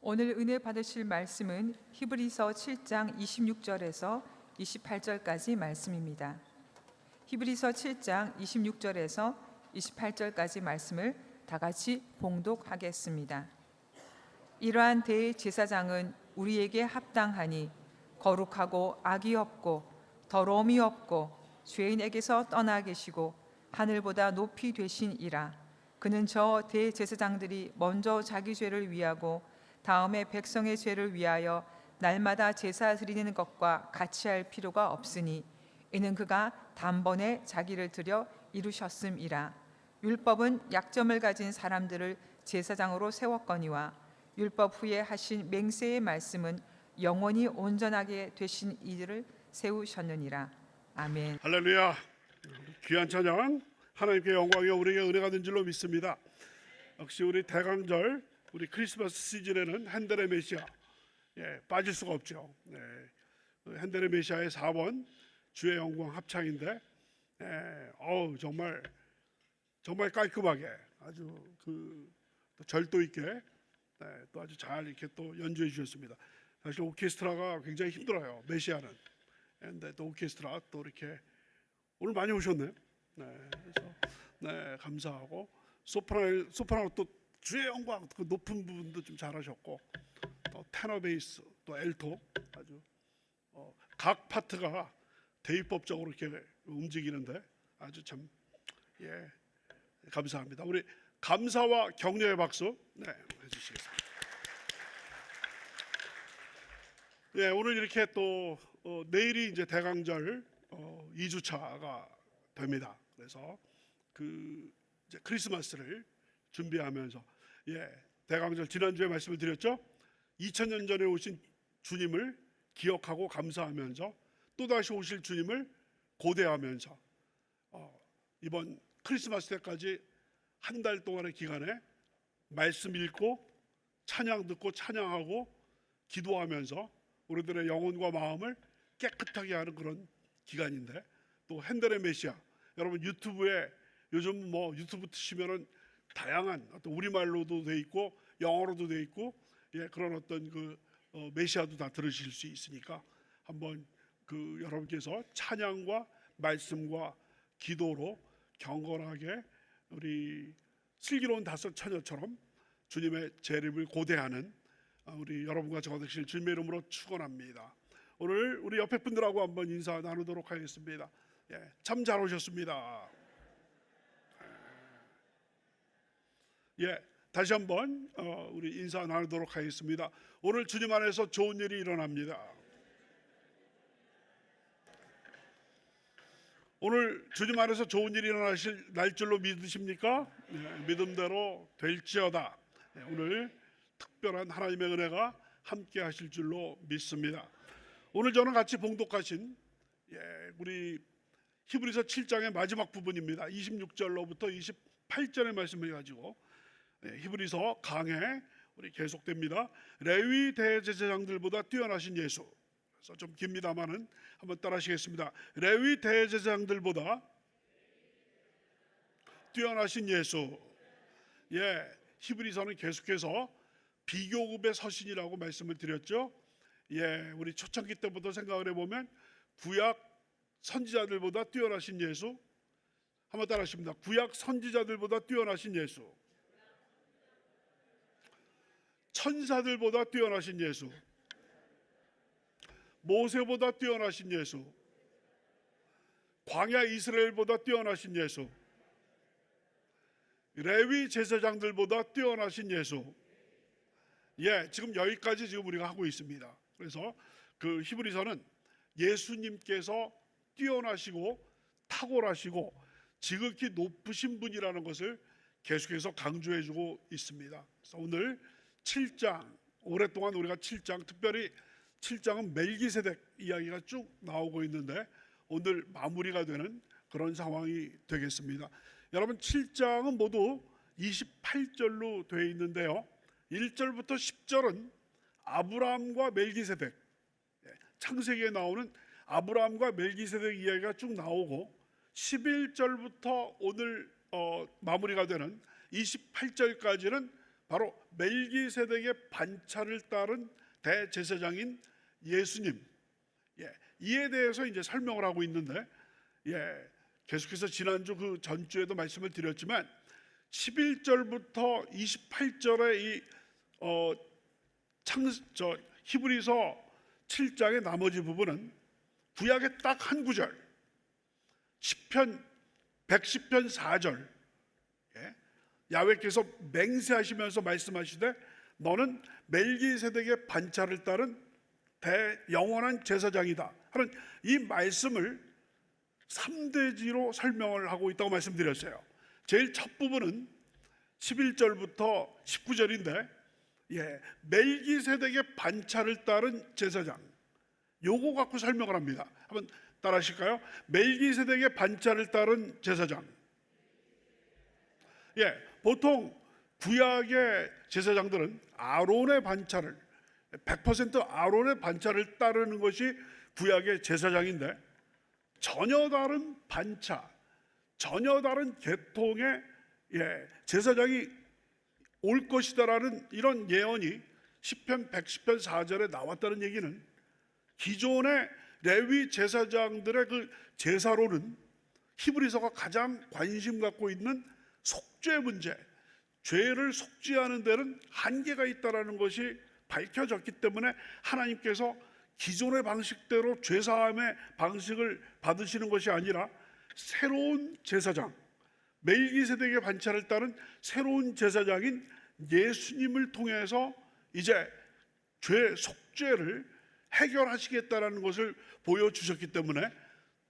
오늘 은혜 받으실 말씀은 히브리서 7장 26절에서 28절까지 말씀입니다. 히브리서 7장 26절에서 28절까지 말씀을 다 같이 봉독하겠습니다. 이러한 대제사장은 우리에게 합당하니 거룩하고 악이 없고 더러움이 없고 죄인에게서 떠나 계시고 하늘보다 높이 되신 이라. 그는 저 대제사장들이 먼저 자기 죄를 위하고 다음에 백성의 죄를 위하여 날마다 제사 드리는 것과 같이 할 필요가 없으니 이는 그가 단번에 자기를 드려 이루셨음이라. 율법은 약점을 가진 사람들을 제사장으로 세웠거니와 율법 후에 하신 맹세의 말씀은 영원히 온전하게 되신 이들을 세우셨느니라. 아멘. 할렐루야. 귀한 찬양, 하나님께 영광이요 우리에게 은혜가 된 줄로 믿습니다. 역시 우리 대강절, 우리 크리스마스 시즌에는 핸델의 메시아 빠질 수가 없죠. 핸델의 메시아의 4번 주의 영광 합창인데 정말 깔끔하게 아주 또 절도 있게 또 아주 잘 이렇게 또 연주해 주셨습니다. 사실 오케스트라가 굉장히 힘들어요. 메시아는. 근데 또 오케스트라 또 이렇게 오늘 많이 오셨네요. 그래서 감사하고 소프라노 또 주의 영광 그 높은 부분도 좀 잘하셨고 또 테너 베이스 또 엘토 아주 각 파트가 대입법적으로 이렇게 움직이는데 아주 참 감사합니다. 우리 감사와 격려의 박수 해주시겠습니다. 오늘 이렇게 또 내일이 이제 대강절 2주차가 됩니다. 그래서 이제 크리스마스를 준비하면서 대강절 지난주에 말씀을 드렸죠. 2000년 전에 오신 주님을 기억하고 감사하면서 또다시 오실 주님을 고대하면서 이번 크리스마스 때까지 한 달 동안의 기간에 말씀 읽고 찬양 듣고 찬양하고 기도하면서 우리들의 영혼과 마음을 깨끗하게 하는 그런 기간인데, 또 핸델의 메시아, 여러분 유튜브에 요즘 유튜브 트시면은 다양한 어떤 우리말로도 돼 있고 영어로도 돼 있고 그런 어떤 메시아도 다 들으실 수 있으니까 한번 여러분께서 찬양과 말씀과 기도로 경건하게 우리 슬기로운 다섯 처녀처럼 주님의 재림을 고대하는 우리 여러분과 저가 되실 주님의 이름으로 축원합니다. 오늘 우리 옆에 분들하고 한번 인사 나누도록 하겠습니다. 참 잘 오셨습니다. 다시 한번 우리 인사 나누도록 하겠습니다. 오늘 주님 안에서 좋은 일이 일어납니다. 오늘 주님 안에서 좋은 일이 일어나실 날 줄로 믿으십니까? 믿음대로 될지어다. 오늘 특별한 하나님의 은혜가 함께 하실 줄로 믿습니다. 오늘 저는 같이 봉독하신 우리 히브리서 7장의 마지막 부분입니다. 26절로부터 28절의 말씀을 가지고 히브리서 강해 우리 계속됩니다. 레위 대제사장들보다 뛰어나신 예수. 그래서 좀 깁니다만은 한번 따라하시겠습니다. 레위 대제사장들보다 뛰어나신 예수. 히브리서는 계속해서 비교급의 서신이라고 말씀을 드렸죠. 우리 초창기 때부터 생각을 해보면 구약 선지자들보다 뛰어나신 예수. 한번 따라하십니다. 구약 선지자들보다 뛰어나신 예수. 천사들보다 뛰어나신 예수. 모세보다 뛰어나신 예수. 광야 이스라엘보다 뛰어나신 예수. 레위 제사장들보다 뛰어나신 예수. 지금 여기까지 지금 우리가 하고 있습니다. 그래서 히브리서는 예수님께서 뛰어나시고 탁월하시고 지극히 높으신 분이라는 것을 계속해서 강조해주고 있습니다. 그래서 오늘 7장, 오랫동안 우리가 7장, 특별히 7장은 멜기세덱 이야기가 쭉 나오고 있는데 오늘 마무리가 되는 그런 상황이 되겠습니다. 여러분 7장은 모두 28절로 되어 있는데요, 1절부터 10절은 아브라함과 멜기세덱, 창세기에 나오는 아브라함과 멜기세덱 이야기가 쭉 나오고 11절부터 오늘 마무리가 되는 28절까지는 바로 멜기세덱의 반차를 따른 대제사장인 예수님, 이에 대해서 이제 설명을 하고 있는데, 계속해서 지난주 그 전주에도 말씀을 드렸지만 11절부터 28절의 이 히브리서 7장의 나머지 부분은 구약의 딱 한 구절, 시편 110편 4절, 야훼께서 맹세하시면서 말씀하시되 너는 멜기세덱의 반차를 따른 영원한 제사장이다 하는 이 말씀을 3대지로 설명을 하고 있다고 말씀드렸어요. 제일 첫 부분은 11절부터 19절인데 멜기세덱의 반차를 따른 제사장, 요거 갖고 설명을 합니다. 한번 따라 하실까요? 멜기세덱의 반차를 따른 제사장. 보통 구약의 제사장들은 아론의 반차를 100% 아론의 반차를 따르는 것이 구약의 제사장인데, 전혀 다른 반차, 전혀 다른 계통의 제사장이 올 것이다라는 이런 예언이 시편 110편 4절에 나왔다는 얘기는, 기존의 레위 제사장들의 그 제사로는 히브리서가 가장 관심 갖고 있는 속죄 문제, 죄를 속죄하는 데는 한계가 있다라는 것이 밝혀졌기 때문에 하나님께서 기존의 방식대로 죄사함의 방식을 받으시는 것이 아니라 새로운 제사장, 멜기세덱의 반차를 따른 새로운 제사장인 예수님을 통해서 이제 죄 속죄를 해결하시겠다라는 것을 보여주셨기 때문에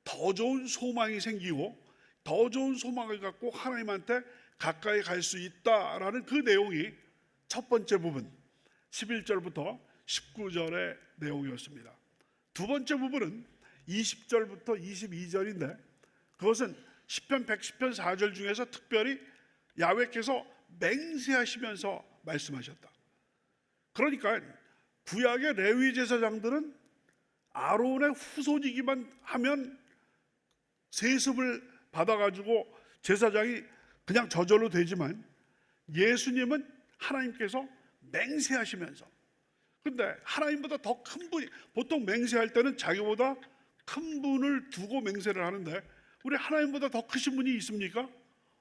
더 좋은 소망이 생기고 더 좋은 소망을 갖고 하나님한테 가까이 갈 수 있다라는 그 내용이 첫 번째 부분 11절부터 19절의 내용이었습니다. 두 번째 부분은 20절부터 22절인데, 그것은 시편 110편 4절 중에서 특별히 야훼께서 맹세하시면서 말씀하셨다. 그러니까 구약의 레위 제사장들은 아론의 후손이기만 하면 세습을 받아가지고 제사장이 그냥 저절로 되지만, 예수님은 하나님께서 맹세하시면서, 근데 하나님보다 더 큰 분이, 보통 맹세할 때는 자기보다 큰 분을 두고 맹세를 하는데 우리 하나님보다 더 크신 분이 있습니까?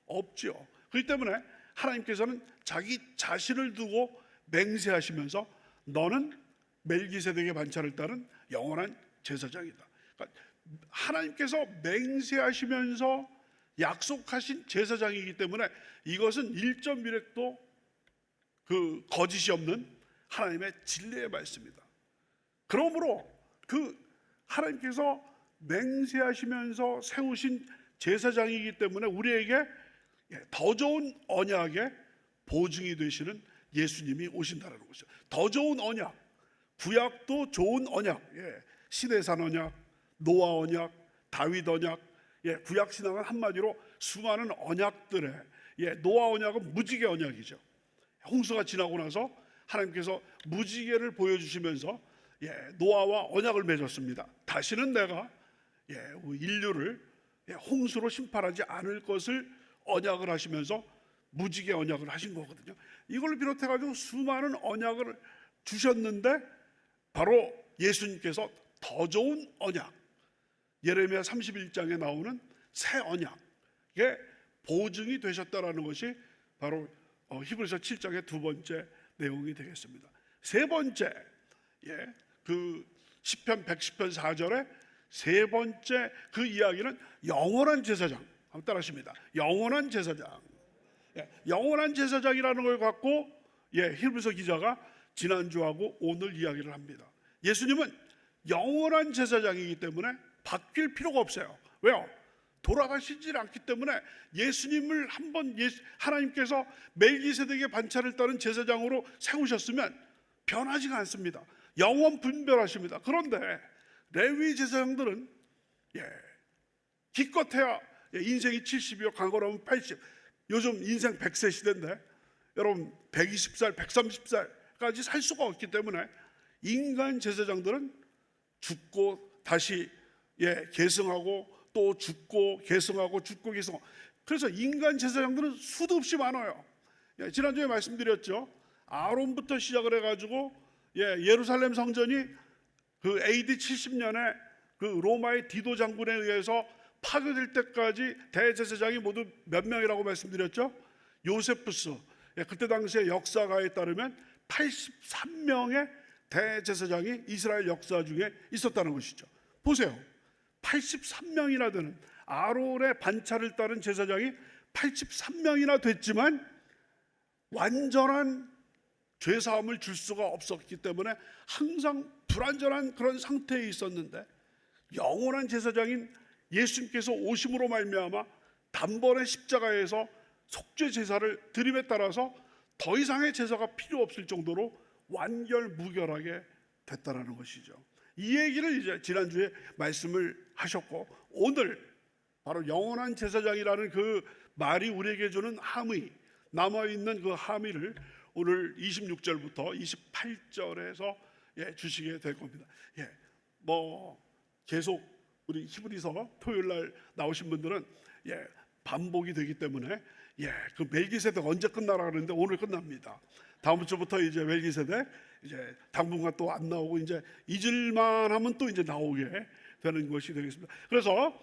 없죠. 그렇기 때문에 하나님께서는 자기 자신을 두고 맹세하시면서 너는 멜기세덱의 반차를 따른 영원한 제사장이다. 그러니까 하나님께서 맹세하시면서 약속하신 제사장이기 때문에 이것은 1.1획도 그 거짓이 없는 하나님의 진리의 말씀이다. 그러므로 그 하나님께서 맹세하시면서 세우신 제사장이기 때문에 우리에게 더 좋은 언약의 보증이 되시는 예수님이 오신다는 것이죠. 더 좋은 언약, 구약도 좋은 언약, 시내산 언약, 노아 언약, 다윗 언약, 구약 신앙은 한마디로 수많은 언약들의 노아 언약은 무지개 언약이죠. 홍수가 지나고 나서 하나님께서 무지개를 보여주시면서 노아와 언약을 맺었습니다. 다시는 내가 인류를 홍수로 심판하지 않을 것을 언약을 하시면서 무지개 언약을 하신 거거든요. 이걸 비롯해 가지고 수많은 언약을 주셨는데 바로 예수님께서 더 좋은 언약, 예레미야 31장에 나오는 새 언약의 보증이 되셨다라는 것이 바로 히브리서 7장의 두 번째 내용이 되겠습니다. 세 번째, 그 시편 110편 4절의 세 번째 그 이야기는 영원한 제사장. 한번 따라하십니다. 영원한 제사장. 영원한 제사장이라는 걸 갖고 히브리서 기자가 지난주하고 오늘 이야기를 합니다. 예수님은 영원한 제사장이기 때문에 바뀔 필요가 없어요. 왜요? 돌아가시질 않기 때문에 예수님을 한번 하나님께서 멜기세덱의 반차를 따른 제사장으로 세우셨으면 변하지가 않습니다. 영원 분별하십니다. 그런데 레위 제사장들은 기껏해야 인생이 70이요 강건하면 80, 요즘 인생 100세 시대인데 여러분 120살, 130살까지 살 수가 없기 때문에 인간 제사장들은 죽고 다시 계승하고 또 죽고 계승하고 죽고 계승하고, 그래서 인간 제사장들은 수도 없이 많아요. 지난주에 말씀드렸죠. 아론부터 시작을 해가지고 예루살렘 성전이 그 AD 70년에 그 로마의 디도 장군에 의해서 파괴될 때까지 대제사장이 모두 몇 명이라고 말씀드렸죠? 요세푸스, 그때 당시의 역사가에 따르면 83명의 대제사장이 이스라엘 역사 중에 있었다는 것이죠. 보세요. 83명이나 되는 아론의 반차를 따른 제사장이 83명이나 됐지만 완전한 죄사함을 줄 수가 없었기 때문에 항상 불완전한 그런 상태에 있었는데, 영원한 제사장인 예수님께서 오심으로 말미암아 단번에 십자가에서 속죄 제사를 드림에 따라서 더 이상의 제사가 필요 없을 정도로 완결무결하게 됐다라는 것이죠. 이 얘기를 이제 지난주에 말씀을 하셨고, 오늘 바로 영원한 제사장이라는 그 말이 우리에게 주는 함의, 남아있는 그 함의를 오늘 26절부터 28절에서 주시게 될 겁니다. 뭐 계속 우리 히브리서 토요일 날 나오신 분들은 반복이 되기 때문에 그 멜기세덱 언제 끝나라 그러는데 오늘 끝납니다. 다음 주부터 이제 멜기세덱 이제 당분간 또 안 나오고 이제 잊을만 하면 또 이제 나오게 되는 것이 되겠습니다. 그래서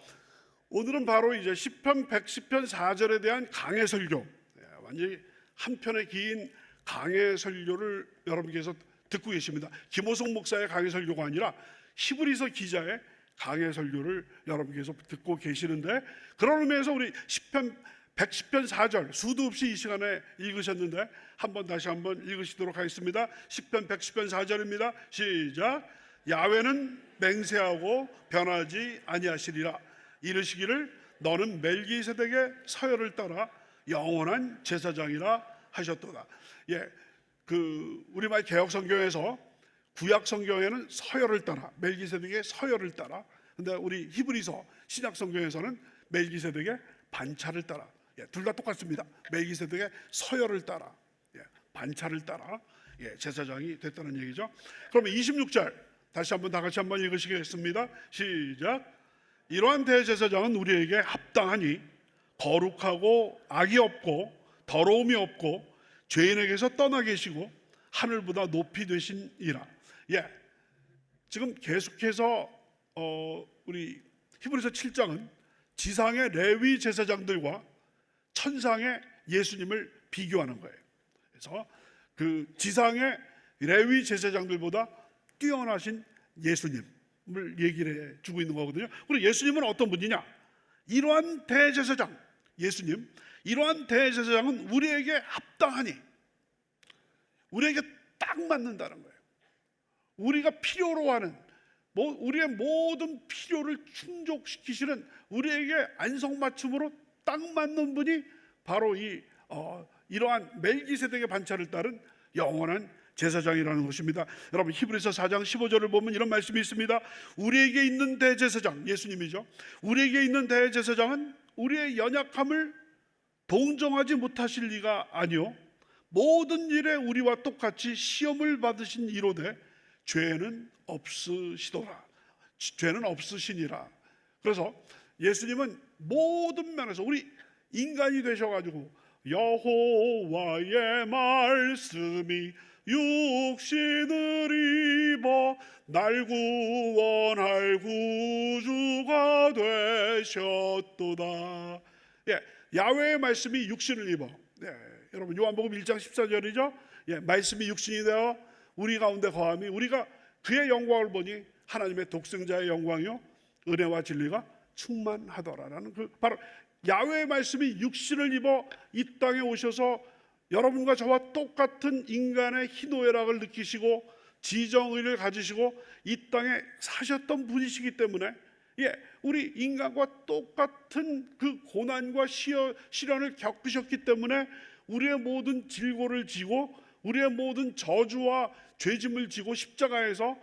오늘은 바로 이제 시편 110편 4절에 대한 강해 설교, 완전히 한 편의 긴 강해 설교를 여러분께서 듣고 계십니다. 김호성 목사의 강해 설교가 아니라 히브리서 기자의 강해 설교를 여러분께서 듣고 계시는데, 그런 의미에서 우리 시편 110편 4절 수도 없이 이 시간에 읽으셨는데 다시 한번 읽으시도록 하겠습니다. 시편 110편 4절입니다. 시작. 야훼는 맹세하고 변하지 아니하시리라. 이르시기를 너는 멜기세덱의 서열을 따라 영원한 제사장이라 하셨도다. 그 우리말 개혁 성경에서 구약 성경에는 서열을 따라, 멜기세덱의 서열을 따라, 근데 우리 히브리서 신약 성경에서는 멜기세덱의 반차를 따라, 둘 다 똑같습니다. 멜기세덱의 서열을 따라, 반차를 따라 제사장이 됐다는 얘기죠. 그러면 26절 다시 한번 다 같이 한번 읽으시겠습니다. 시작. 이러한 대제사장은 우리에게 합당하니 거룩하고 악이 없고 더러움이 없고 죄인에게서 떠나 계시고 하늘보다 높이 되신 이라. 지금 계속해서 우리 히브리서 7장은 지상의 레위 제사장들과 천상의 예수님을 비교하는 거예요. 그래서 그 지상의 레위 제사장들보다 뛰어나신 예수님을 얘기를 해주고 있는 거거든요. 그리고 예수님은 어떤 분이냐? 이러한 대제사장, 예수님, 이러한 대제사장은 우리에게 합당하니, 우리에게 딱 맞는다는 거예요. 우리가 필요로 하는, 우리의 모든 필요를 충족시키시는, 우리에게 안성맞춤으로 딱 맞는 분이 바로 이러한 멜기세덱의 반차를 따른 영원한 제사장이라는 것입니다. 여러분 히브리서 4장 15절을 보면 이런 말씀이 있습니다. 우리에게 있는 대제사장, 예수님이죠. 우리에게 있는 대제사장은 우리의 연약함을 동정하지 못하실 리가 아니요 모든 일에 우리와 똑같이 시험을 받으신 이로되 죄는 없으시더라. 죄는 없으시니라. 그래서 예수님은 모든 면에서 우리 인간이 되셔가지고 여호와의 말씀이 육신을 입어 날 구원할 구주가 되셨도다. 야훼의 말씀이 육신을 입어. 여러분 요한복음 1장 14절이죠. 말씀이 육신이 되어 우리 가운데 거함이, 우리가 그의 영광을 보니 하나님의 독생자의 영광이요 은혜와 진리가 충만하더라라는 그 바로 야훼의 말씀이 육신을 입어 이 땅에 오셔서 여러분과 저와 똑같은 인간의 희노애락을 느끼시고 지정의를 가지시고 이 땅에 사셨던 분이시기 때문에 우리 인간과 똑같은 그 고난과 시련을 겪으셨기 때문에 우리의 모든 질고를 지고 우리의 모든 저주와 죄짐을 지고 십자가에서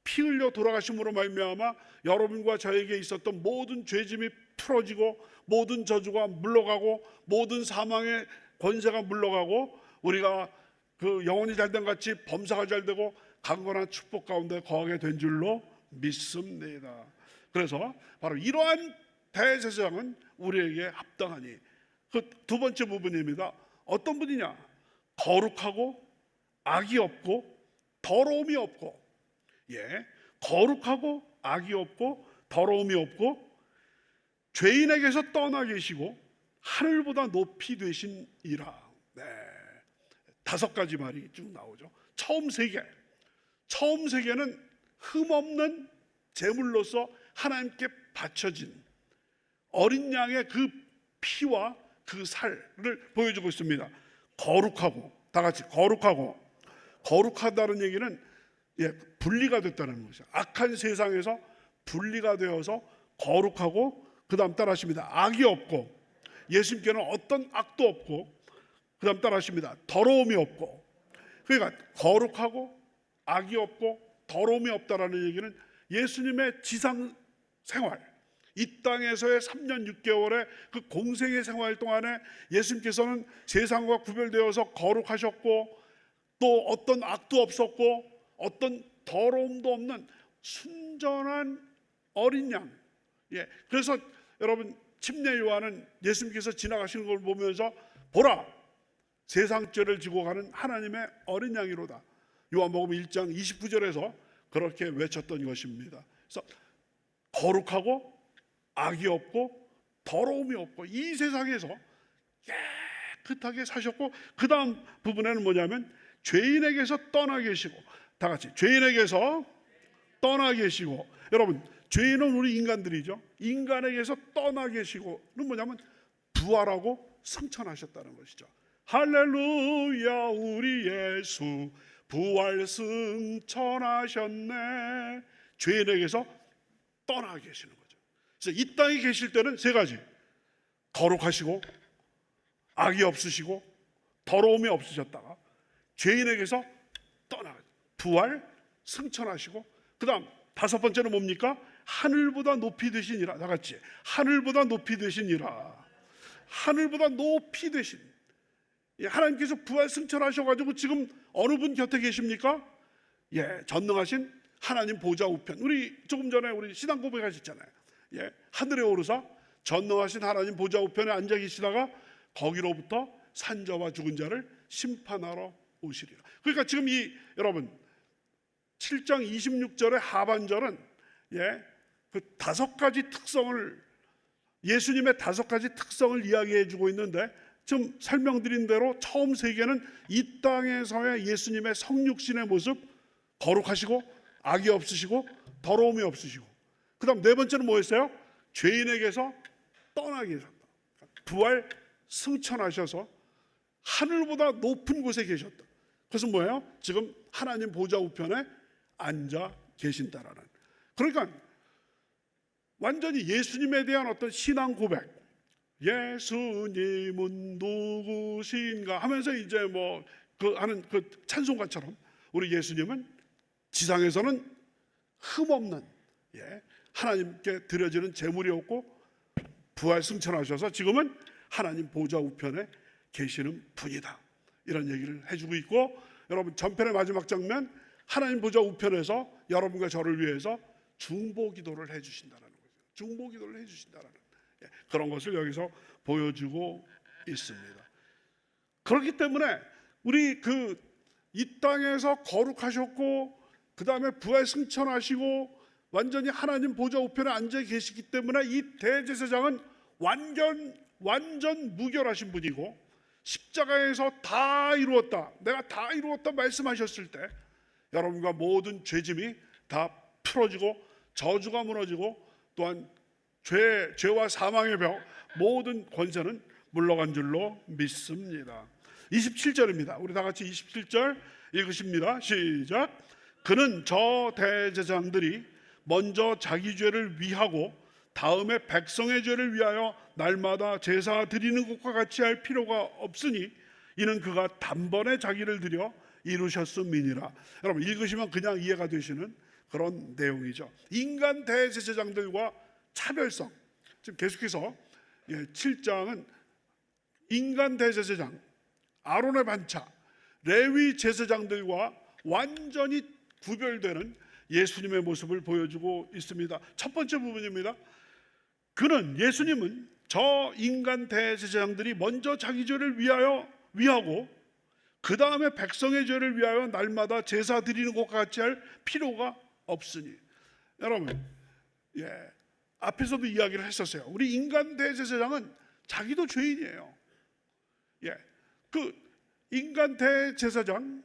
피 흘려 돌아가심으로 말미암아 여러분과 저에게 있었던 모든 죄짐이 풀어지고 모든 저주가 물러가고 모든 사망의 권세가 물러가고 우리가 그 영혼이 잘된 같이 범사가 잘되고 강건한 축복 가운데 거하게 된 줄로 믿습니다. 그래서 바로 이러한 대제사장은 우리에게 합당하니, 그 두 번째 부분입니다. 어떤 분이냐? 거룩하고 악이 없고 더러움이 없고, 거룩하고 악이 없고 더러움이 없고 죄인에게서 떠나 계시고 하늘보다 높이 되신 이라. 5가지 말이 쭉 나오죠. 처음 세 개는 흠없는 제물로서 하나님께 바쳐진 어린 양의 그 피와 그 살을 보여주고 있습니다. 거룩하고, 다 같이 거룩하다는 얘기는 분리가 됐다는 것이죠. 악한 세상에서 분리가 되어서 거룩하고, 그 다음 따라하십니다. 악이 없고, 예수님께는 어떤 악도 없고, 그 다음 따라하십니다. 더러움이 없고. 그러니까 거룩하고 악이 없고 더러움이 없다라는 얘기는 예수님의 지상 생활, 이 땅에서의 3년 6개월의 그 공생의 생활 동안에 예수님께서는 세상과 구별되어서 거룩하셨고, 또 어떤 악도 없었고 어떤 더러움도 없는 순전한 어린 양. 그래서 여러분, 침례 요한은 예수님께서 지나가시는 걸 보면서 보라, 세상 죄를 지고 가는 하나님의 어린 양이로다. 요한복음 1장 29절에서 그렇게 외쳤던 것입니다. 그래서 거룩하고 악이 없고 더러움이 없고 이 세상에서 깨끗하게 사셨고, 그 다음 부분에는 뭐냐면 죄인에게서 떠나 계시고, 다 같이 죄인에게서 떠나 계시고. 여러분, 죄인은 우리 인간들이죠. 인간에게서 떠나 계시고는 뭐냐면 부활하고 승천하셨다는 것이죠. 할렐루야, 우리 예수 부활 승천하셨네. 죄인에게서 떠나 계시는 거죠. 그래서 이 땅에 계실 때는 3가지, 거룩하시고 악이 없으시고 더러움이 없으셨다가 죄인에게서 떠나 부활 승천하시고, 그 다음 5번째는 뭡니까? 하늘보다 높이 되시니라. 다 같이 하늘보다 높이 되시니라. 하늘보다 높이 되신, 하나님께서 부활 승천하셔가지고 지금 어느 분 곁에 계십니까? 전능하신 하나님 보좌 우편. 우리 조금 전에 우리 신앙 고백하셨잖아요. 하늘에 오르사 전능하신 하나님 보좌 우편에 앉아 계시다가 거기로부터 산자와 죽은 자를 심판하러 오시리라. 그러니까 지금 여러분 7장 26절의 하반절은 그 5가지 특성을, 예수님의 5가지 특성을 이야기해 주고 있는데, 지금 설명드린 대로 처음 3개는 이 땅에서의 예수님의 성육신의 모습, 거룩하시고 악이 없으시고 더러움이 없으시고, 그 다음 4번째는 뭐였어요? 죄인에게서 떠나 계셨다. 부활 승천하셔서 하늘보다 높은 곳에 계셨다. 그래서 뭐예요? 지금 하나님 보좌 우편에 앉아 계신다라는. 그러니까 완전히 예수님에 대한 어떤 신앙 고백, 예수님은 누구신가 하면서 이제 하는 그 찬송가처럼 우리 예수님은 지상에서는 흠없는 하나님께 드려지는 제물이었고, 부활 승천하셔서 지금은 하나님 보좌 우편에 계시는 분이다, 이런 얘기를 해주고 있고, 여러분 전편의 마지막 장면, 하나님 보좌 우편에서 여러분과 저를 위해서 중보 기도를 해주신다는 거죠. 중보 기도를 해주신다는 그런 것을 여기서 보여주고 있습니다. 그렇기 때문에 우리 이 땅에서 거룩하셨고, 그 다음에 부활 승천하시고 완전히 하나님 보좌 우편에 앉아 계시기 때문에 이 대제사장은 완전 무결하신 분이고, 십자가에서 다 이루었다, 내가 다 이루었다 말씀하셨을 때 여러분과 모든 죄짐이 다 풀어지고 저주가 무너지고, 또한 죄와 사망의 벽, 모든 권세는 물러간 줄로 믿습니다. 27절입니다. 우리 다 같이 27절 읽으십니다. 시작. 그는 저 대제사장들이 먼저 자기 죄를 위하고 다음에 백성의 죄를 위하여 날마다 제사 드리는 것과 같이 할 필요가 없으니 이는 그가 단번에 자기를 드려 이루셨음이니라. 여러분 읽으시면 그냥 이해가 되시는 그런 내용이죠. 인간 대제사장들과 차별성. 지금 계속해서 7장은 인간 대제사장, 아론의 반차, 레위 제사장들과 완전히 구별되는 예수님의 모습을 보여주고 있습니다. 첫 번째 부분입니다. 예수님은 저 인간 대제사장들이 먼저 자기 죄를 위하여 위하고 그 다음에 백성의 죄를 위하여 날마다 제사 드리는 것과 같이 할 필요가 없으니. 여러분, 앞에서도 이야기를 했었어요. 우리 인간 대제사장은 자기도 죄인이에요. 그 인간 대제사장이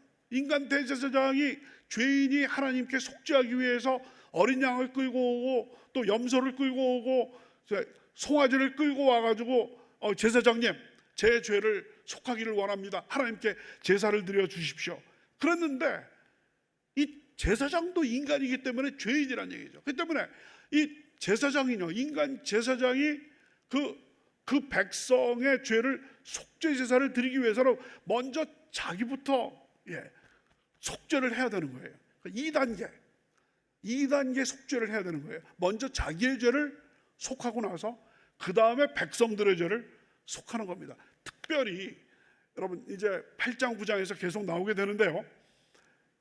죄인이 하나님께 속죄하기 위해서 어린 양을 끌고 오고 또 염소를 끌고 오고 송아지를 끌고 와가지고 제사장님, 제 죄를 속하기를 원합니다. 하나님께 제사를 드려 주십시오. 그랬는데 이 제사장도 인간이기 때문에 죄인이란 얘기죠. 그 때문에 이 제사장이요, 인간 제사장이 그 백성의 죄를 속죄 제사를 드리기 위해서는 먼저 자기부터 속죄를 해야 되는 거예요. 2단계 속죄를 해야 되는 거예요. 먼저 자기의 죄를 속하고 나서 그 다음에 백성들의 죄를 속하는 겁니다. 특별히 여러분 이제 8장 9장에서 계속 나오게 되는데요,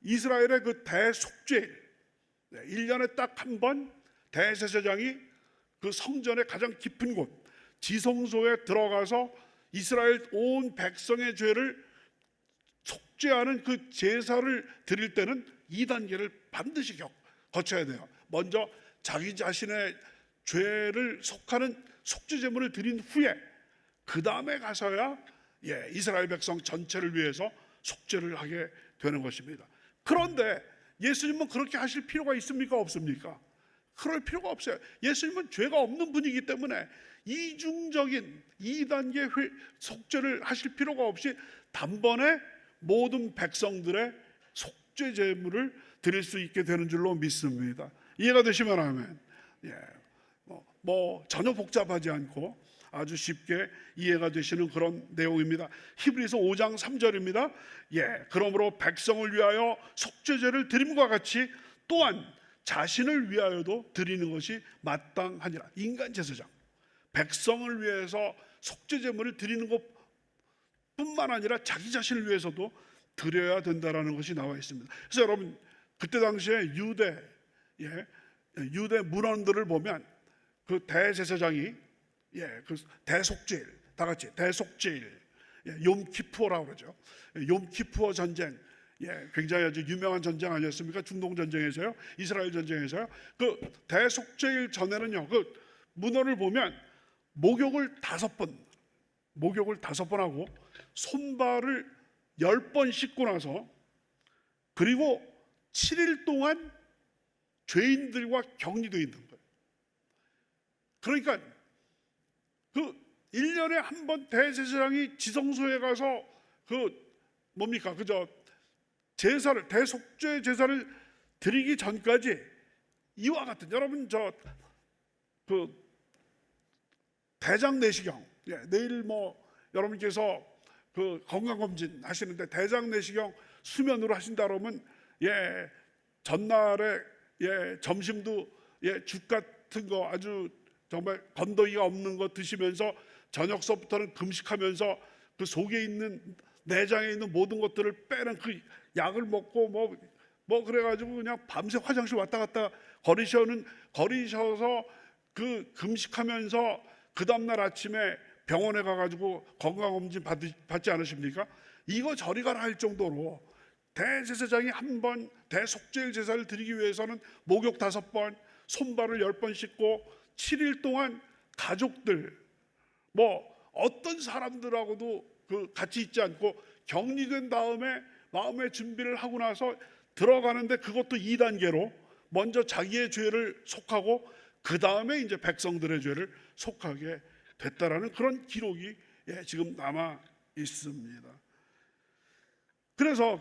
이스라엘의 그 대속죄일, 1년에 딱 한 번 대제사장이 그 성전의 가장 깊은 곳 지성소에 들어가서 이스라엘 온 백성의 죄를 속죄하는 그 제사를 드릴 때는 2단계를 반드시 거쳐야 돼요. 먼저 자기 자신의 죄를 속하는 속죄 제물을 드린 후에 그 다음에 가서야 이스라엘 백성 전체를 위해서 속죄를 하게 되는 것입니다. 그런데 예수님은 그렇게 하실 필요가 있습니까? 없습니까? 그럴 필요가 없어요. 예수님은 죄가 없는 분이기 때문에 이중적인 2단계 속죄를 하실 필요가 없이 단번에 모든 백성들의 속죄 제물을 드릴 수 있게 되는 줄로 믿습니다. 이해가 되시면 아멘. 전혀 복잡하지 않고 아주 쉽게 이해가 되시는 그런 내용입니다. 히브리서 5장 3절입니다. 그러므로 백성을 위하여 속죄제를 드림과 같이 또한 자신을 위하여도 드리는 것이 마땅하니라. 인간 제사장, 백성을 위해서 속죄 제물을 드리는 것뿐만 아니라 자기 자신을 위해서도 드려야 된다라는 것이 나와 있습니다. 그래서 여러분 그때 당시에 유대 문헌들을 보면 그 대제사장이 그 대속죄일, 다 같이 대속죄일, 욤키푸어라고 그러죠. 욤키푸어 전쟁, 굉장히 아주 유명한 전쟁 아니었습니까? 중동 전쟁에서요, 이스라엘 전쟁에서요. 그 대속죄일 전에는요, 그 문헌을 보면 목욕을 5번 하고 손발을 10번 씻고 나서 그리고 7일 동안 죄인들과 격리되어 있는 거예요. 그러니까 그 1년에 한 번 대제사장이 지성소에 가서 제사를, 대속죄 제사를 드리기 전까지 이와 같은, 여러분 대장 내시경, 내일 여러분께서 그 건강검진 하시는데 대장 내시경 수면으로 하신다 그러면 전날에 점심도 죽 같은 거 아주 정말 건더기가 없는 거 드시면서 저녁서부터는 금식하면서 그 속에 있는 내장에 있는 모든 것들을 빼는 그 약을 먹고 그래가지고 그냥 밤새 화장실 왔다 갔다 거리셔서 그 금식하면서 그 다음날 아침에 병원에 가가지고 건강검진 받지 않으십니까? 이거 저리 가라 할 정도로 대제사장이 한 번 대속죄일 제사를 드리기 위해서는 목욕 5번, 손발을 10번 씻고 7일 동안 가족들, 어떤 사람들하고도 같이 있지 않고 격리된 다음에 마음의 준비를 하고 나서 들어가는데, 그것도 2단계로 먼저 자기의 죄를 속하고 그 다음에 이제 백성들의 죄를 속하게 됐다라는 그런 기록이 지금 남아 있습니다. 그래서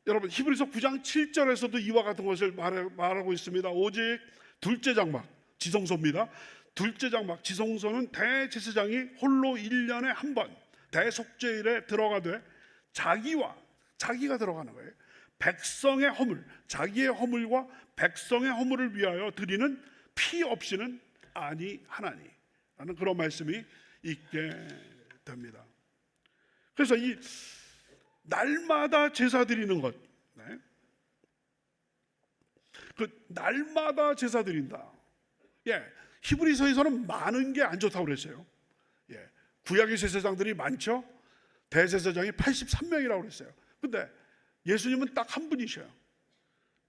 여러분 히브리서 9장 7절에서도 이와 같은 것을 말하고 있습니다. 오직 둘째 장막, 지성소입니다. 둘째 장막, 지성소는 대제사장이 홀로 1년에 한 번 대속죄일에 들어가되 자기가 들어가는 거예요. 백성의 허물, 자기의 허물과 백성의 허물을 위하여 드리는 피 없이는 아니하나니 라는 그런 말씀이 있게 됩니다. 그래서 이 날마다 제사 드리는 것, 그 날마다 제사 드린다. 히브리서에서는 많은 게 안 좋다고 그랬어요. 구약의 제사장들이 많죠. 대제사장이 83명이라고 그랬어요. 근데 예수님은 딱 한 분이셔요.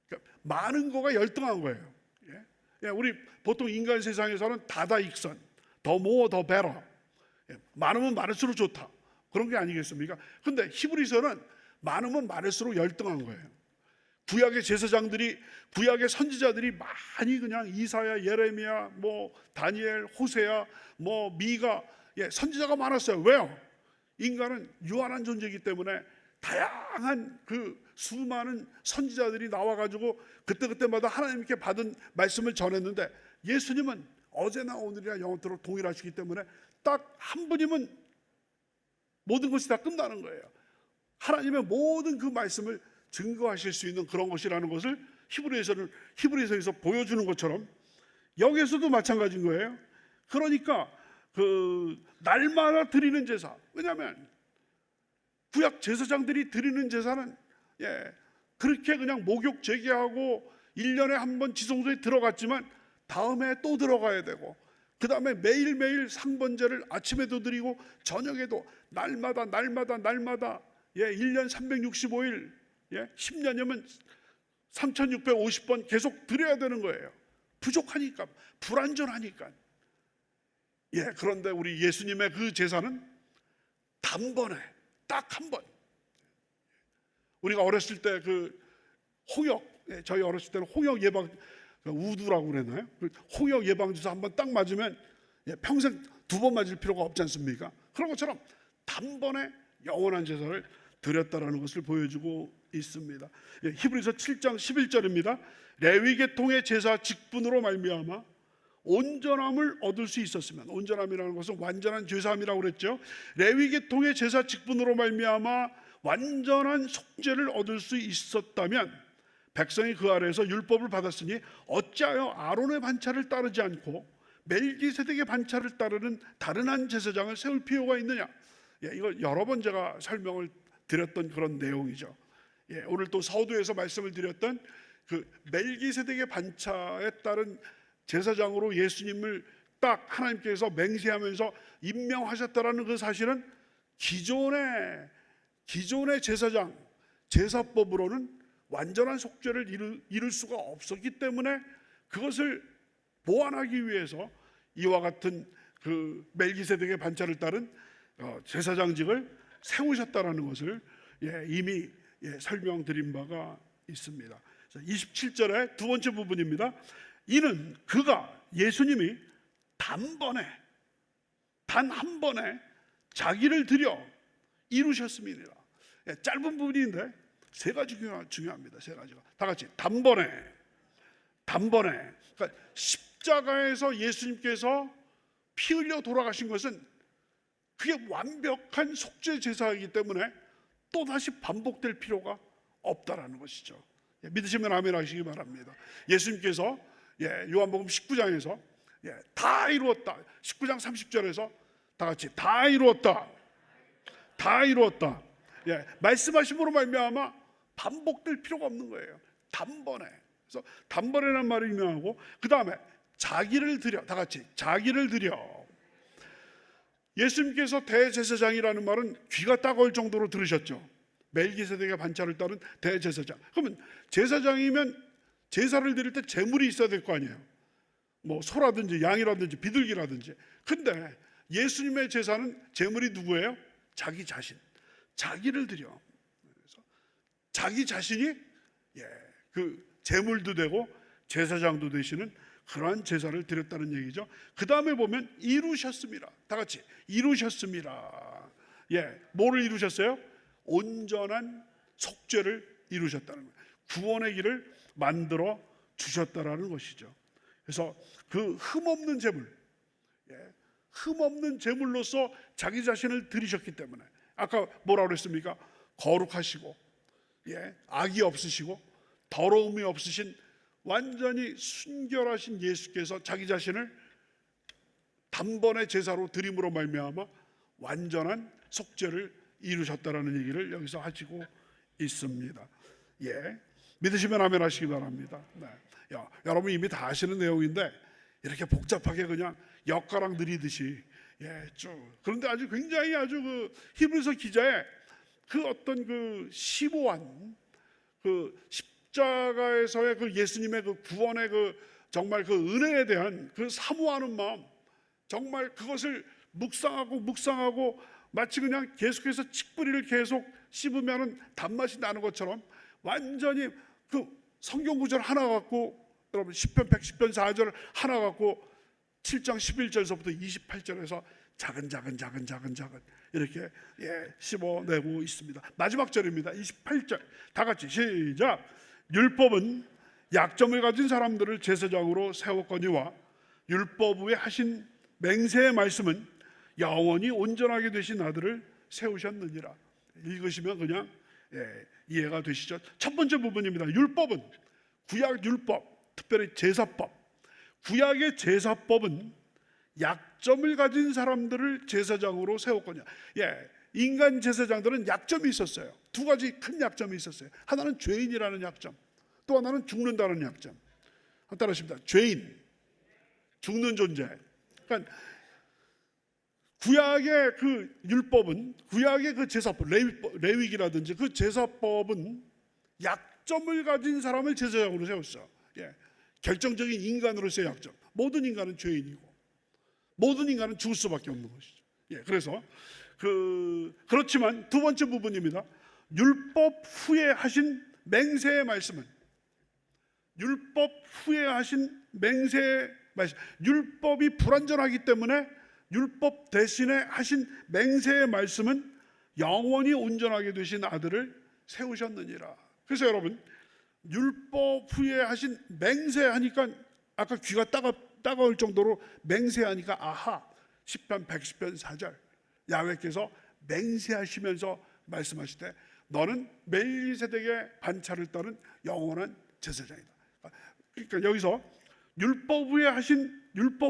그러니까 많은 거가 열등한 거예요. 예, 우리 보통 인간 세상에서는 다다익선, 더 모어 더 베러, 많으면 많을수록 좋다, 그런 게 아니겠습니까? 근데 히브리서는 많으면 많을수록 열등한 거예요. 구약의 제사장들이, 구약의 선지자들이 많이 그냥 이사야, 예레미야, 뭐 다니엘, 호세야, 뭐 미가, 선지자가 많았어요. 왜요? 인간은 유한한 존재이기 때문에 다양한 그 수많은 선지자들이 나와가지고 그때그때마다 하나님께 받은 말씀을 전했는데, 예수님은 어제나 오늘이나 영원토록 동일하시기 때문에 딱 한 분이면 모든 것이 다 끝나는 거예요. 하나님의 모든 그 말씀을 증거하실 수 있는 그런 것이라는 것을 히브리서에서 보여주는 것처럼 여기에서도 마찬가지인 거예요. 그러니까 그 날마다 드리는 제사, 왜냐하면 구약 제사장들이 드리는 제사는 그렇게 그냥 목욕 제기하고 1년에 한 번 지성소에 들어갔지만 다음에 또 들어가야 되고, 그 다음에 매일매일 상번제를 아침에도 드리고 저녁에도 날마다 1년 365일 10년이면 3650번 계속 드려야 되는 거예요. 부족하니까, 불완전하니까. 그런데 우리 예수님의 그 제사는 단번에 딱 한 번. 우리가 어렸을 때 그 홍역, 저희 어렸을 때는 홍역 예방, 우두라고 그랬나요? 홍역 예방주사 한 번 딱 맞으면 평생 2번 맞을 필요가 없지 않습니까? 그런 것처럼 단번에 영원한 제사를 드렸다라는 것을 보여주고 있습니다. 히브리서 7장 11절입니다. 레위 계통의 제사 직분으로 말미암아 온전함을 얻을 수 있었으면, 온전함이라는 것은 완전한 죄사함이라고 그랬죠. 레위 계통의 제사 직분으로 말미암아 완전한 속죄를 얻을 수 있었다면 백성이 그 아래에서 율법을 받았으니 어찌하여 아론의 반차를 따르지 않고 멜기세덱의 반차를 따르는 다른 한 제사장을 세울 필요가 있느냐. 이거 여러 번 제가 설명을 드렸던 그런 내용이죠. 오늘 또 서두에서 말씀을 드렸던 그 멜기세덱의 반차에 따른 제사장으로 예수님을 딱 하나님께서 맹세하면서 임명하셨다라는 그 사실은 기존의 제사장, 제사법으로는 완전한 속죄를 이룰 수가 없었기 때문에 그것을 보완하기 위해서 이와 같은 그 멜기세덱의 반차를 따른 제사장직을 세우셨다라는 것을 이미 설명드린 바가 있습니다. 27절의 두 번째 부분입니다. 이는 그가, 예수님이 단번에, 단 한 번에 자기를 드려 이루셨음이니라. 짧은 부분인데 세 가지 중요합니다. 세 가지가 다 같이 단번에. 그러니까 십자가에서 예수님께서 피 흘려 돌아가신 것은 그게 완벽한 속죄 제사이기 때문에 또 다시 반복될 필요가 없다라는 것이죠. 믿으시면 아멘 하시기 바랍니다. 예수님께서 요한복음 19장에서 다 이루었다, 19장 30절에서 다 같이 다 이루었다, 다 이루었다, 말씀하심으로 말미암아 반복될 필요가 없는 거예요. 단번에. 그래서 단번에라는 말을 유명하고, 그 다음에 자기를 드려, 다 같이 자기를 드려. 예수님께서 대제사장이라는 말은 귀가 따가울 정도로 들으셨죠. 멜기세덱의 반차를 따른 대제사장. 그러면 제사장이면 제사를 드릴 때 제물이 있어야 될 거 아니에요. 뭐 소라든지 양이라든지 비둘기라든지. 근데 예수님의 제사는 제물이 누구예요? 자기 자신, 자기를 드려. 그래서 자기 자신이 그 제물도 되고 제사장도 되시는 그러한 제사를 드렸다는 얘기죠. 그 다음에 보면 이루셨습니다. 다 같이 이루셨습니다. 뭐를 이루셨어요? 온전한 속죄를 이루셨다는 거예요. 구원의 길을 만들어 주셨다라는 것이죠. 그래서 그 흠없는 제물, 흠없는 제물로서 자기 자신을 드리셨기 때문에, 아까 뭐라고 그랬습니까? 거룩하시고 악이 없으시고 더러움이 없으신 완전히 순결하신 예수께서 자기 자신을 단번에 제사로 드림으로 말미암아 완전한 속죄를 이루셨다라는 얘기를 여기서 하시고 있습니다. 믿으시면 아멘 하시기 바랍니다. 여러분 이미 다 아시는 내용인데 이렇게 복잡하게 그냥 엿가락 느리듯이 예, 쭉. 그런데 아주 굉장히 아주 그 히브리서 기자의 그 어떤 그 심오한 그 십자가에서의 그 예수님의 그 구원의 그 정말 그 은혜에 대한 그 사모하는 마음, 정말 그것을 묵상하고 마치 그냥 계속해서 칡뿌리를 계속 씹으면은 단맛이 나는 것처럼 완전히 그 성경 구절 하나 갖고, 여러분 시편 110편 4절 하나 갖고 7장 11절서부터 28절에서 작은 이렇게 씹어내고 있습니다. 마지막 절입니다. 28절 다 같이 시작. 율법은 약점을 가진 사람들을 제사장으로 세웠거니와 율법 위에 하신 맹세의 말씀은 영원히 온전하게 되신 아들을 세우셨느니라. 읽으시면 그냥 이해가 되시죠. 첫 번째 부분입니다. 율법은 구약 율법, 특별히 제사법. 구약의 제사법은 약점을 가진 사람들을 제사장으로 세웠거든요. 인간 제사장들은 약점이 있었어요. 두 가지 큰 약점이 있었어요. 하나는 죄인이라는 약점, 또 하나는 죽는다는 약점. 따라하십니다. 죄인, 죽는 존재. 그러니까 구약의 그 율법은, 구약의 그 제사법, 레위기라든지 그 제사법은 약점을 가진 사람을 제사장으로 세웠어. 결정적인 인간으로서의 약점. 모든 인간은 죄인이고 모든 인간은 죽을 수밖에 없는 것이죠. 그래서 그렇지만 두 번째 부분입니다. 율법 후에 하신 맹세의 말씀은, 율법 후에 하신 맹세의 말씀, 율법이 불완전하기 때문에 율법 대신에 하신 맹세의 말씀은 영원히 온전하게 되신 아들을 세우셨느니라. 그래서 여러분, 율법 후에 하신 맹세하니까, 아까 귀가 따가울 정도로 맹세하니까 아하, 시편 110편 4절 야훼께서 맹세하시면서 말씀하실 때 너는 멜기세덱의 반차를 따른 영원한 제사장이다. 그러니까 여기서 율법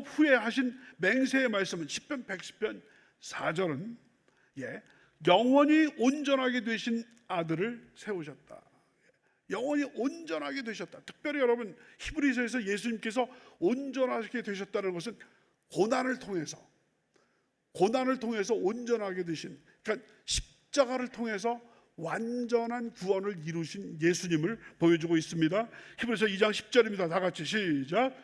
후에 하신 맹세의 말씀은 시편 110편 4절은 영원히 온전하게 되신 아들을 세우셨다. 영원히 온전하게 되셨다. 특별히 여러분, 히브리서에서 예수님께서 온전하게 되셨다는 것은 고난을 통해서 온전하게 되신, 그러니까 십자가를 통해서 완전한 구원을 이루신 예수님을 보여주고 있습니다. 히브리서 2장 10절입니다. 다 같이 시작.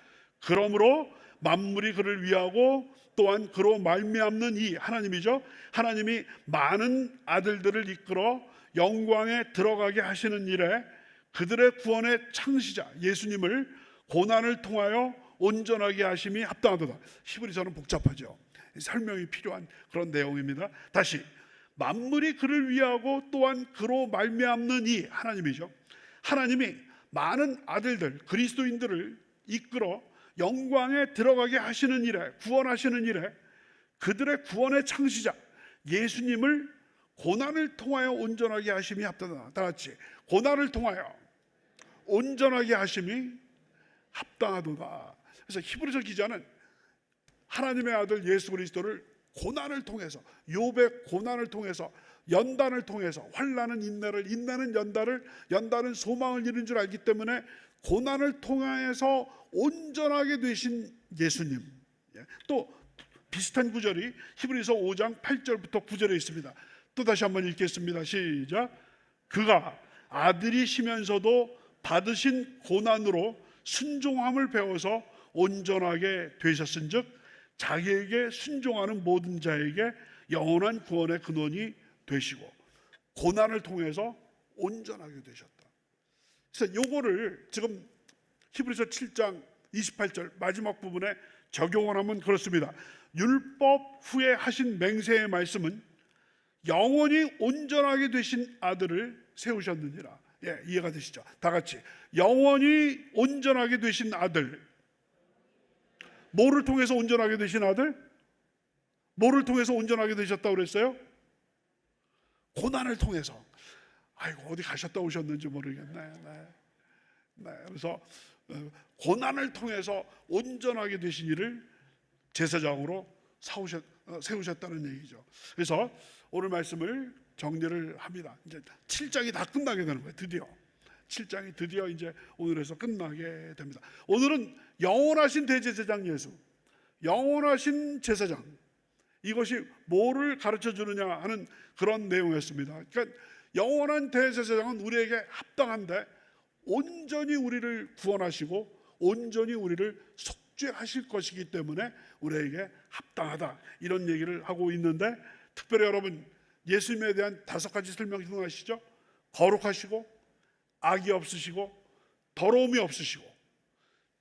그러므로 만물이 그를 위하고 또한 그로 말미암는 이 하나님이죠. 하나님이 많은 아들들을 이끌어 영광에 들어가게 하시는 일에 그들의 구원의 창시자 예수님을 고난을 통하여 온전하게 하심이 합당하도다. 히브리서는 복잡하죠. 설명이 필요한 그런 내용입니다. 다시, 만물이 그를 위하고 또한 그로 말미암는 이 하나님이죠. 하나님이 많은 아들들, 그리스도인들을 이끌어 영광에 들어가게 하시는 일에, 구원하시는 일에 그들의 구원의 창시자 예수님을 고난을 통하여 온전하게 하심이 합당하다. 다 같이, 고난을 통하여 온전하게 하심이 합당하도다. 그래서 히브리서 기자는 하나님의 아들 예수 그리스도를 고난을 통해서, 욥의 고난을 통해서, 연단을 통해서, 환난은 인내를, 인내는 연단을, 연단은 소망을 이룬 줄 알기 때문에 고난을 통해서 온전하게 되신 예수님. 또 비슷한 구절이 히브리서 5장 8절부터 9절에 있습니다. 또 다시 한번 읽겠습니다. 시작. 그가 아들이시면서도 받으신 고난으로 순종함을 배워서 온전하게 되셨은즉 자기에게 순종하는 모든 자에게 영원한 구원의 근원이 되시고 고난을 통해서 온전하게 되셨다. 그래서 요거를 지금 히브리서 7장 28절 마지막 부분에 적용을 하면 그렇습니다. 율법 후에 하신 맹세의 말씀은 영원히 온전하게 되신 아들을 세우셨느니라. 이해가 되시죠? 다 같이, 영원히 온전하게 되신 아들. 뭐를 통해서 온전하게 되신 아들? 뭐를 통해서 온전하게 되셨다고 그랬어요? 고난을 통해서. 아이고, 어디 가셨다 오셨는지 모르겠네. 그래서 고난을 통해서 온전하게 되신 이를 제사장으로 세우셨다는 얘기죠. 그래서 오늘 말씀을 정리를 합니다. 이제 7장이 다 끝나게 되는 거예요. 드디어 7장이 드디어 이제 오늘에서 끝나게 됩니다. 오늘은 영원하신 대제사장 예수, 영원하신 제사장 이것이 뭐를 가르쳐 주느냐 하는 그런 내용이었습니다. 그러니까 영원한 대제사장은 우리에게 합당한데 온전히 우리를 구원하시고 온전히 우리를 속죄하실 것이기 때문에 우리에게 합당하다, 이런 얘기를 하고 있는데, 특별히 여러분 예수님에 대한 5가지 설명 기억나시죠? 거룩하시고 악이 없으시고 더러움이 없으시고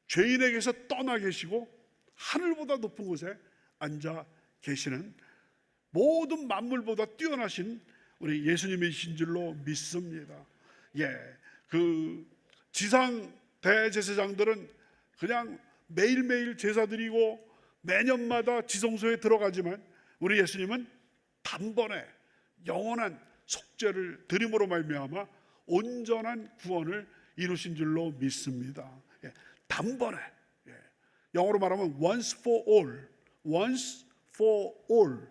죄인에게서 떠나 계시고 하늘보다 높은 곳에 앉아 계시는 모든 만물보다 뛰어나신 우리 예수님이신 줄로 믿습니다. 그 지상 대제사장들은 그냥 매일매일 제사 드리고 매년마다 지성소에 들어가지만 우리 예수님은 단번에 영원한 속죄를 드림으로 말미암아 온전한 구원을 이루신 줄로 믿습니다. 단번에, 영어로 말하면 once for all, once for all,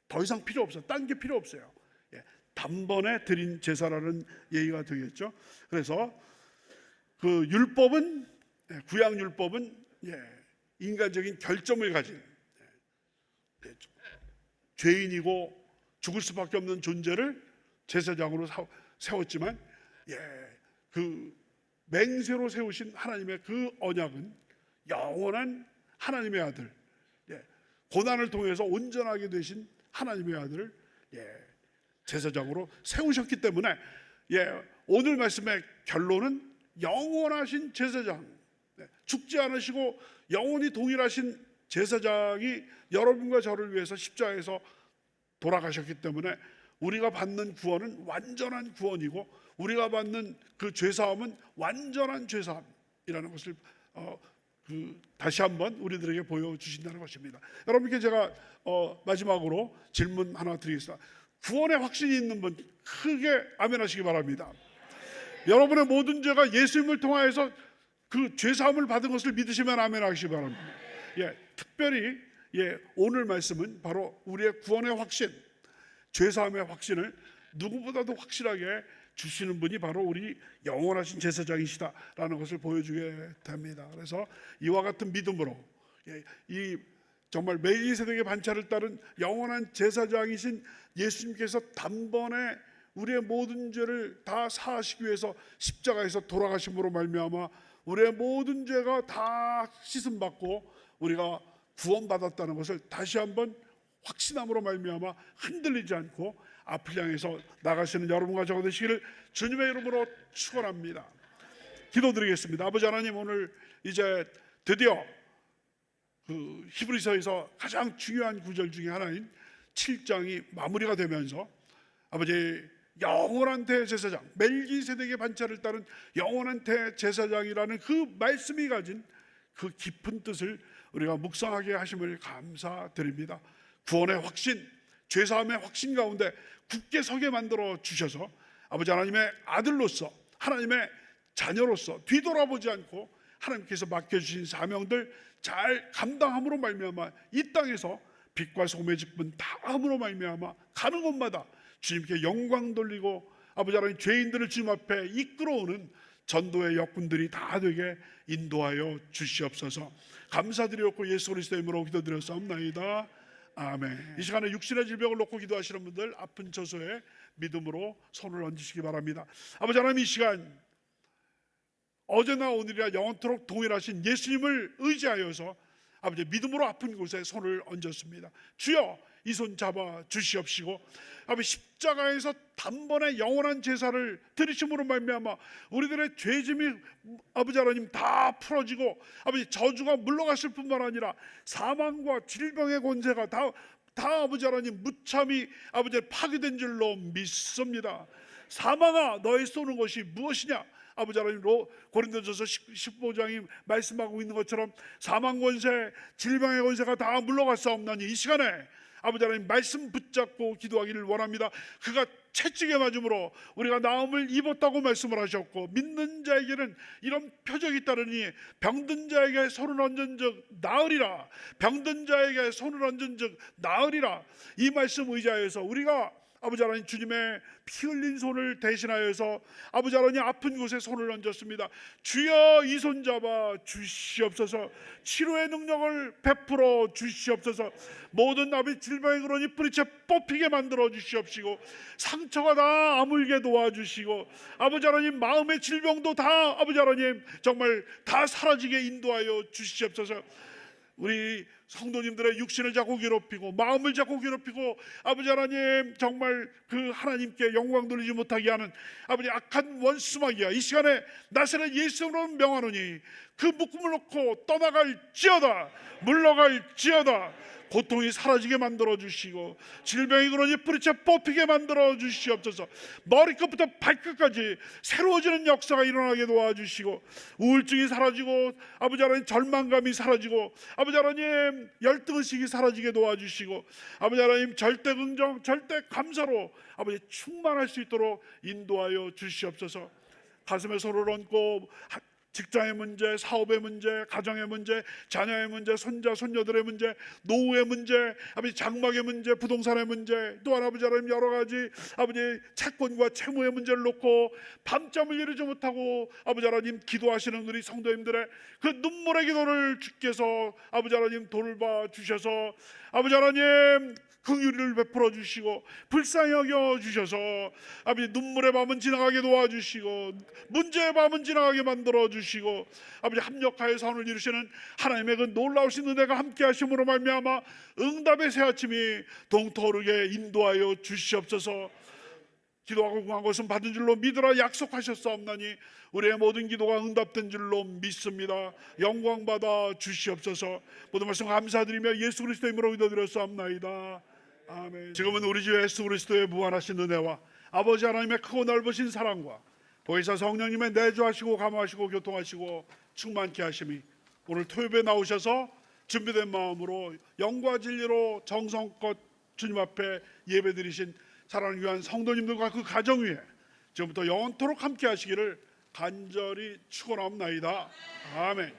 더 이상 필요 없어요. 딴 게 필요 없어요. 단번에 드린 제사라는 얘기가 되겠죠. 그래서 그 율법은, 구약 율법은 인간적인 결점을 가진 죄인이고 죽을 수밖에 없는 존재를 제사장으로 세웠지만, 그 맹세로 세우신 하나님의 그 언약은 영원한 하나님의 아들, 고난을 통해서 온전하게 되신 하나님의 아들을 제사장으로 세우셨기 때문에 오늘 말씀의 결론은 영원하신 제사장, 죽지 않으시고 영원히 동일하신 제사장이 여러분과 저를 위해서 십자가에서 돌아가셨기 때문에 우리가 받는 구원은 완전한 구원이고 우리가 받는 그 죄사함은 완전한 죄사함이라는 것을 다시 한번 우리들에게 보여주신다는 것입니다. 여러분께 제가 마지막으로 질문 하나 드리겠습니다. 구원의 확신이 있는 분 크게 아멘 하시기 바랍니다. 여러분의 모든 죄가 예수님을 통하여서 그 죄사함을 받은 것을 믿으시면 아멘 하시기 바랍니다. 특별히 오늘 말씀은 바로 우리의 구원의 확신, 죄사함의 확신을 누구보다도 확실하게 주시는 분이 바로 우리 영원하신 제사장이시다라는 것을 보여주게 됩니다. 그래서 이와 같은 믿음으로 이 정말 멜기세덱의 반차를 따른 영원한 제사장이신 예수님께서 단번에 우리의 모든 죄를 다 사하시기 위해서 십자가에서 돌아가심으로 말미암아 우리의 모든 죄가 다 씻음 받고 우리가 구원받았다는 것을 다시 한번 확신함으로 말미암아 흔들리지 않고 앞을 향해서 나가시는 여러분과 저가 되시기를 주님의 이름으로 축원합니다. 기도드리겠습니다. 아버지 하나님, 오늘 이제 드디어 그 히브리서에서 가장 중요한 구절 중에 하나인 7장이 마무리가 되면서 아버지 영원한 대제사장, 멜기세덱의 반차를 따른 영원한 대제사장이라는 그 말씀이 가진 그 깊은 뜻을 우리가 묵상하게 하심을 감사드립니다. 구원의 확신, 죄사함의 확신 가운데 굳게 서게 만들어 주셔서 아버지 하나님의 아들로서, 하나님의 자녀로서 뒤돌아보지 않고 하나님께서 맡겨주신 사명들 잘 감당함으로 말미암아 이 땅에서 빛과 소금의 직분 다함으로 말미암아 가는 곳마다 주님께 영광 돌리고 아버지 하나님 죄인들을 주님 앞에 이끌어오는 전도의 역군들이 다 되게 인도하여 주시옵소서. 감사드리옵고 예수 그리스도의 이름으로 기도드렸사옵나이다. 아멘. 이 시간에 육신의 질병을 놓고 기도하시는 분들 아픈 처소에 믿음으로 손을 얹으시기 바랍니다. 아버지 하나님, 이 시간 어제나 오늘이나 영원토록 동일하신 예수님을 의지하여서 아버지 믿음으로 아픈 곳에 손을 얹었습니다. 주여, 이 손 잡아 주시옵시고 아버지 십자가에서 단번에 영원한 제사를 드리심으로 말미암아 우리들의 죄짐이 아버지 하나님 다 풀어지고 아버지 저주가 물러갔을 뿐만 아니라 사망과 질병의 권세가 다 아버지 하나님 무참히 아버지 파괴된 줄로 믿습니다. 사망아, 너의 쏘는 것이 무엇이냐? 아버지 하나님으로 고린도전서 15장이 말씀하고 있는 것처럼 사망 권세, 질병의 권세가 다 물러갔사옵나니 이 시간에 아버지 하나님 말씀 붙잡고 기도하기를 원합니다. 그가 채찍에 맞음으로 우리가 나음을 입었다고 말씀을 하셨고 믿는 자에게는 이런 표적이 따르니 병든 자에게 손을 얹은 즉 나으리라, 병든 자에게 손을 얹은 즉 나으리라. 이 말씀 의지하여서 우리가 아버지 하나님 주님의 피 흘린 손을 대신하여서 아버지 하나님 아픈 곳에 손을 얹었습니다. 주여 이 손 잡아 주시옵소서. 치료의 능력을 베풀어 주시옵소서. 모든 나비 질병의 그러니 뿌리채 뽑히게 만들어 주시옵시고 상처가 다 아물게 도와주시고 아버지 하나님 마음의 질병도 다 아버지 하나님 정말 다 사라지게 인도하여 주시옵소서. 우리 성도님들의 육신을 자꾸 괴롭히고 마음을 자꾸 괴롭히고 아버지 하나님 정말 그 하나님께 영광 돌리지 못하게 하는 아버지 악한 원수마귀야 이 시간에 나사렛 예수로 명하노니 그 묶음을 놓고 떠나갈지어다 물러갈지어다. 고통이 사라지게 만들어 주시고 질병이 그러니 뿌리채 뽑히게 만들어 주시옵소서. 머리끝부터 발끝까지 새로워지는 역사가 일어나게 도와주시고 우울증이 사라지고 아버지 하나님 절망감이 사라지고 아버지 하나님 열등의식이 사라지게 도와주시고 아버지 하나님 절대 긍정 절대 감사로 아버지 충만할 수 있도록 인도하여 주시옵소서. 가슴에 손을 얹고 직장의 문제, 사업의 문제, 가정의 문제, 자녀의 문제, 손자, 손녀들의 문제, 노후의 문제, 아버지 장막의 문제, 부동산의 문제, 또한 아버지 하나님 여러 가지 아버지 채권과 채무의 문제를 놓고 밤잠을 이루지 못하고 아버지 하나님 기도하시는 우리 성도님들의 그 눈물의 기도를 주께서 아버지 하나님 돌봐 주셔서 아버지 하나님 긍휼을 베풀어 주시고 불쌍히 여겨 주셔서 아버지 눈물의 밤은 지나가게 도와주시고 문제의 밤은 지나가게 만들어 주시고 아버지 합력하여 선을 이루시는 하나님의 그 놀라우신 은혜가 함께 하심으로 말미암아 응답의 새 아침이 동토르게 인도하여 주시옵소서. 기도하고 구한 것은 받은 줄로 믿으라 약속하셨사옵나니 우리의 모든 기도가 응답된 줄로 믿습니다. 영광 받아 주시옵소서. 모든 말씀 감사드리며 예수 그리스도의 이름으로 기도드렸사옵나이다. 아멘. 지금은 우리 주 예수 그리스도의 무한하신 은혜와 아버지 하나님의 크고 넓으신 사랑과 보혜사 성령님의 내주하시고 감화하시고 교통하시고 충만케 하심이 오늘 토요일에 나오셔서 준비된 마음으로 영과 진리로 정성껏 주님 앞에 예배드리신 사랑하는 귀한 성도님들과 그 가정 위에 지금부터 영원토록 함께 하시기를 간절히 축원하옵나이다. 아멘.